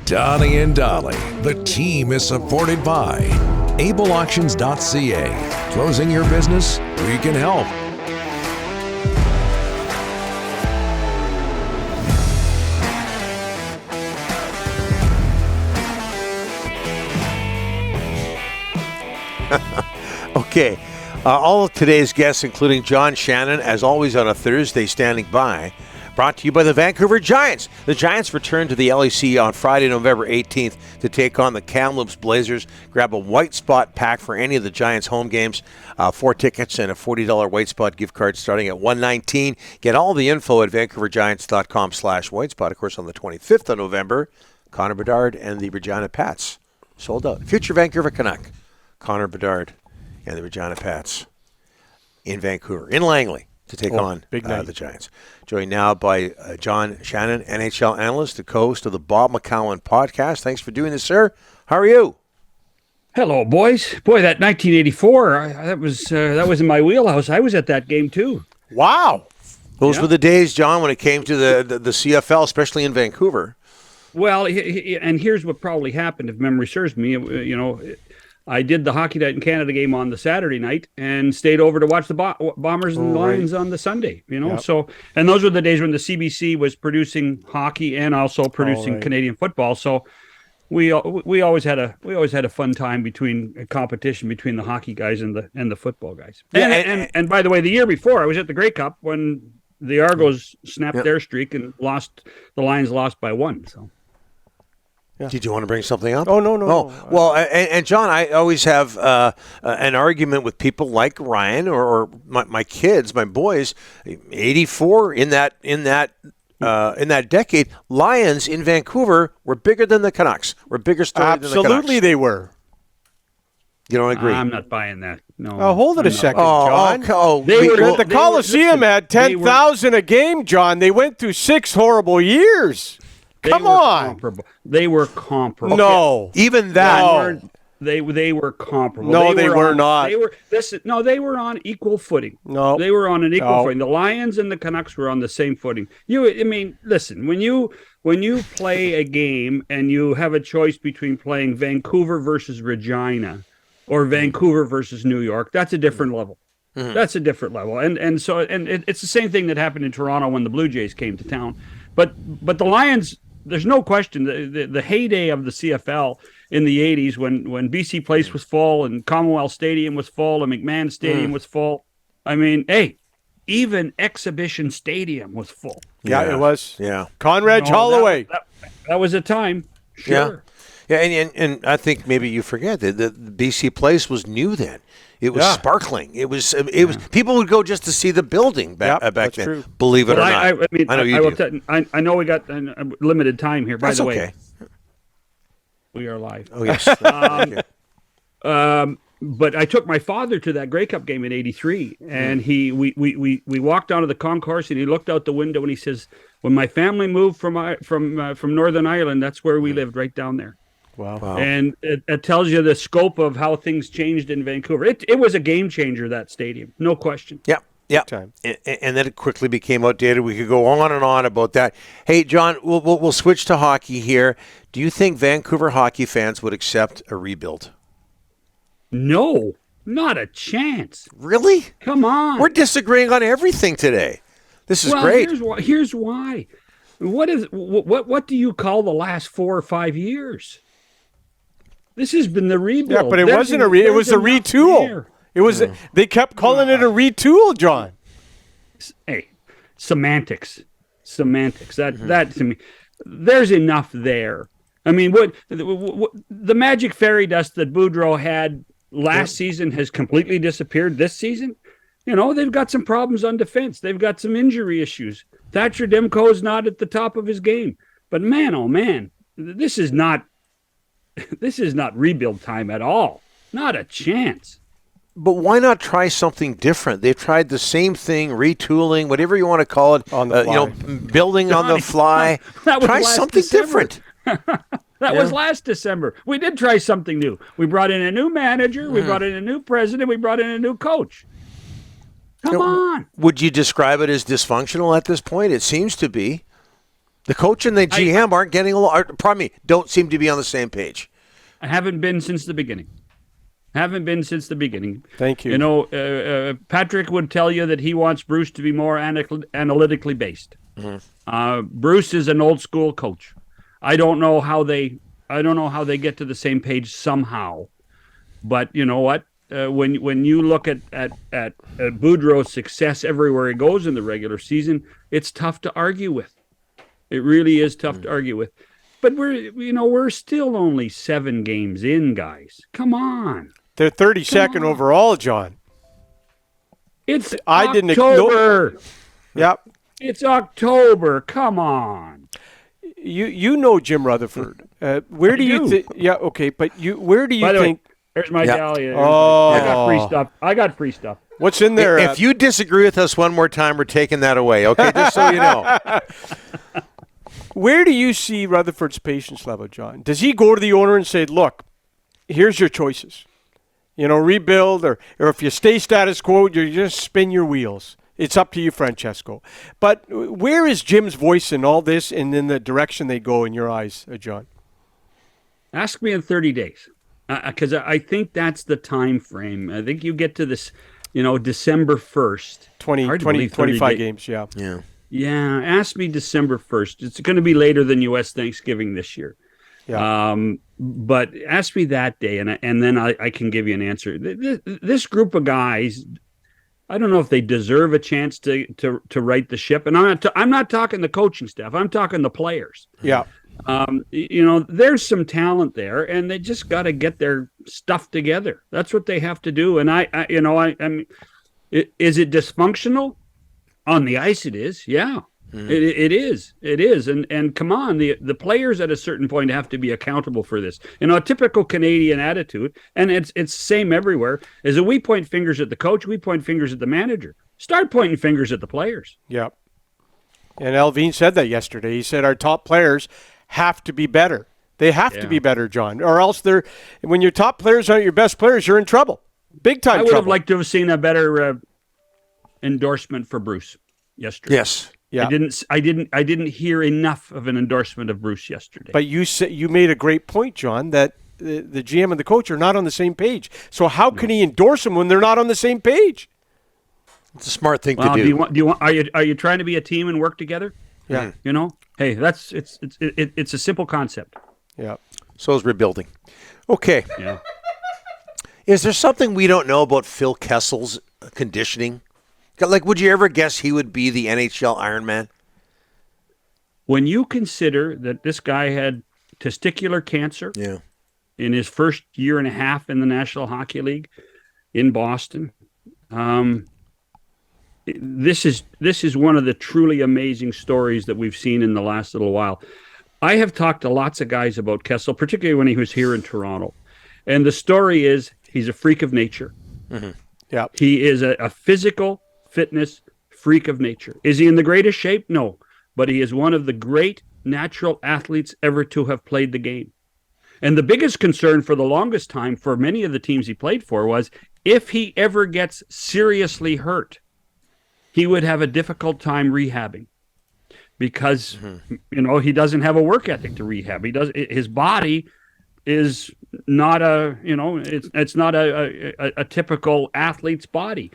Donnie and Dolly, the team is supported by ableauctions.ca. Closing your business? We can help. Okay, all of today's guests, including John Shannon, as always on a Thursday, standing by. Brought to you by the Vancouver Giants. The Giants return to the LEC on Friday, November 18th to take on the Kamloops Blazers. Grab a white spot pack for any of the Giants home games. 4 tickets and a $40 white spot gift card starting at $119. Get all the info at vancouvergiants.com/white spot. Of course, on the 25th of November, Connor Bedard and the Regina Pats. Sold out. Future Vancouver Canuck, Connor Bedard and the Regina Pats in Vancouver, in Langley, to take on the Giants. Joined now by John Shannon, NHL Analyst, the co-host of the Bob McCowan Podcast. Thanks for doing this, sir. How are you? Hello, boys. Boy, that 1984, that was in my wheelhouse. I was at that game, too. Wow. Those were the days, John, when it came to the CFL, especially in Vancouver. Well, and here's what probably happened, if memory serves me. I did the Hockey Night in Canada game on the Saturday night and stayed over to watch the Bombers and Lions on the Sunday. So, and those were the days when the CBC was producing hockey and also producing Canadian football. So, we always had a fun time between a competition between the hockey guys and the football guys. And by the way, the year before I was at the Grey Cup when the Argos snapped their streak and the Lions lost by 1. So. Yeah. Did you want to bring something up? Oh, no. Well, and John, I always have an argument with people like Ryan or my kids, my boys. 84 in that decade, Lions in Vancouver were bigger than the Canucks. Were bigger story than the Canucks. Absolutely, they were. You don't agree? I'm not buying that. No. Hold it a second, John. The Coliseum had 10,000 a game, John. They went through 6 horrible years. Come on. They were comparable. No. Even that. They were comparable. No, they were not. They were on equal footing. No. They were on an equal footing. The Lions and the Canucks were on the same footing. Listen, when you play a game and you have a choice between playing Vancouver versus Regina or Vancouver versus New York, that's a different level. Mm-hmm. That's a different level. And it's the same thing that happened in Toronto when the Blue Jays came to town. But the Lions, there's no question, the heyday of the CFL in the 80s when BC Place was full and Commonwealth Stadium was full and McMahon Stadium was full. I mean, even Exhibition Stadium was full. Yeah, it was. Yeah. Conrad Holloway. That was a time. Sure. Yeah, and I think maybe you forget that the BC Place was new then. It was sparkling. It was. People would go just to see the building back then. True. Believe it or not. I know you do. I know we got a limited time here. By the way, okay. We are live. Oh yes. But I took my father to that Grey Cup game in '83, and we walked onto the concourse, and he looked out the window, and he says, "When my family moved from Northern Ireland, that's where we lived, right down there." Wow. And it tells you the scope of how things changed in Vancouver. It was a game changer, that stadium, no question. Yeah. And then it quickly became outdated. We could go on and on about that. Hey, John, we'll switch to hockey here. Do you think Vancouver hockey fans would accept a rebuild? No, not a chance. Really? Come on. We're disagreeing on everything today. This is great. Here's why. What do you call the last 4 or 5 years? This has been the rebuild. Yeah, but it wasn't it was a retool. It was. They kept calling it a retool, John. Hey, semantics. That to me, there's enough there. I mean, what the magic fairy dust that Boudreau had last season has completely disappeared this season. They've got some problems on defense. They've got some injury issues. Thatcher Demko's not at the top of his game. But man, oh man, this is not rebuild time at all. Not a chance. But why not try something different? They've tried the same thing, retooling, whatever you want to call it, on the fly. Building on the fly. Try something different. That was last December. We did try something new. We brought in a new manager. We brought in a new president. We brought in a new coach. Come on. Would you describe it as dysfunctional at this point? It seems to be. The coach and the GM aren't getting along. Pardon me, don't seem to be on the same page. I haven't been since the beginning. Thank you. You know, Patrik would tell you that he wants Bruce to be more analytically based. Bruce is an old school coach. I don't know how they get to the same page somehow. But you know what? When you look at Boudreau's success everywhere he goes in the regular season, it's tough to argue with. It really is tough to argue with. But we're still only 7 games in, guys. Come on. They're 32nd overall, John. It's October. Yep. It's October. Come on. You know Jim Rutherford. Where do you think? Yeah, okay, but where do you think? There's my galleon. Oh. I got free stuff. What's in there? If you disagree with us one more time, we're taking that away, okay? Just so you know. Where do you see Rutherford's patience level, John? Does he go to the owner and say, look, here's your choices. Rebuild, or if you stay status quo, you just spin your wheels. It's up to you, Francesco. But where is Jim's voice in all this and in the direction they go in your eyes, John? Ask me in 30 days. Because I think that's the time frame. I think you get to this, December 1st. 25 games, yeah. Yeah, ask me December 1st. It's going to be later than U.S. Thanksgiving this year. Yeah. But ask me that day, and then I can give you an answer. This group of guys, I don't know if they deserve a chance to right the ship. And I'm not talking the coaching staff. I'm talking the players. Yeah. There's some talent there, and they just got to get their stuff together. That's what they have to do. And I mean, is it dysfunctional? On the ice, it is. Yeah, it is. It is. And come on, the players at a certain point have to be accountable for this. A typical Canadian attitude, and it's same everywhere, is that we point fingers at the coach, we point fingers at the manager. Start pointing fingers at the players. Yeah. And Allvin said that yesterday. He said our top players have to be better. They have to be better, John, or else when your top players aren't your best players, you're in trouble. Big time trouble. I would have liked to have seen a better endorsement for Bruce yesterday. Yes. Yeah. I didn't hear enough of an endorsement of Bruce yesterday. But you made a great point, John, that the GM and the coach are not on the same page. So how can he endorse them when they're not on the same page? It's a smart thing to do. Are you trying to be a team and work together? Yeah. Hey, it's a simple concept. Yeah. So is rebuilding. Okay. Yeah. Is there something we don't know about Phil Kessel's conditioning? Like, would you ever guess he would be the NHL Ironman? When you consider that this guy had testicular cancer in his first year and a half in the National Hockey League in Boston, this is one of the truly amazing stories that we've seen in the last little while. I have talked to lots of guys about Kessel, particularly when he was here in Toronto. And the story is he's a freak of nature. Mm-hmm. Yeah. He is a physical fitness freak of nature. Is he in the greatest shape? No. But he is one of the great natural athletes ever to have played the game. And the biggest concern for the longest time for many of the teams he played for was if he ever gets seriously hurt, he would have a difficult time rehabbing because, he doesn't have a work ethic to rehab. His body is not it's not a typical athlete's body.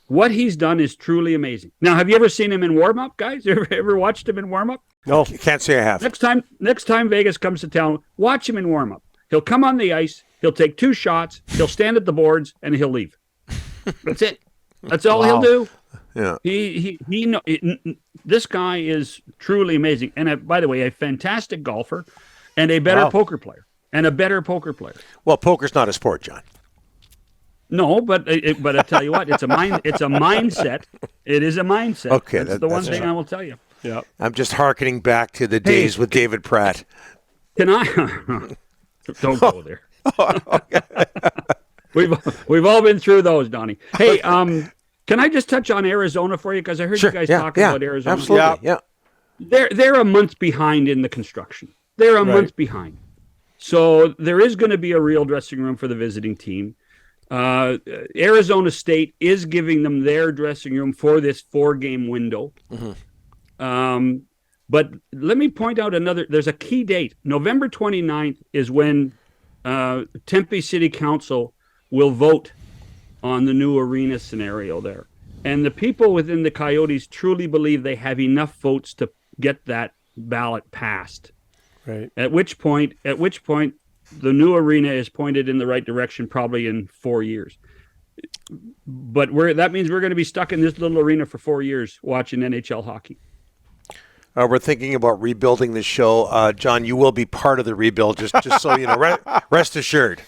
What he's done is truly amazing. Now, have you ever seen him in warm-up, guys? Ever watched him in warm-up? No, can't say I have. Next time Vegas comes to town, watch him in warm-up. He'll come on the ice, he'll take 2 shots, he'll stand at the boards, and he'll leave. That's it. That's all he'll do. Yeah. This guy is truly amazing. And by the way, a fantastic golfer and a better poker player. Well, poker's not a sport, John. No, but I tell you what, it's a mindset. It is a mindset. Okay, that's the one thing I will tell you. Yeah. I'm just hearkening back to the days with David Pratt. Can I? Don't go there. We've all been through those, Donnie. Hey, can I just touch on Arizona for you? Because I heard you guys talking about Arizona. Absolutely. Yeah. They're a month behind in the construction. They're a month behind. So there is going to be a real dressing room for the visiting team. Arizona State is giving them their dressing room for this 4-game window. But let me point out there's a key date. November 29th is when Tempe City Council will vote on the new arena scenario there. And the people within the Coyotes truly believe they have enough votes to get that ballot passed. Right. At which point the new arena is pointed in the right direction probably in 4 years. But that means we're going to be stuck in this little arena for 4 years watching NHL hockey. We're thinking about rebuilding the show. John, you will be part of the rebuild, just so you know. Rest assured.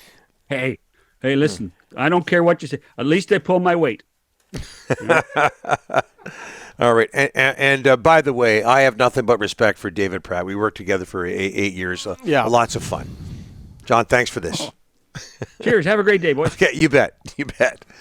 Hey, listen, I don't care what you say. At least I pull my weight. All right. And by the way, I have nothing but respect for David Pratt. We worked together for 8 years. Lots of fun. John, thanks for this. Cheers. Have a great day, boys. Okay, you bet. You bet.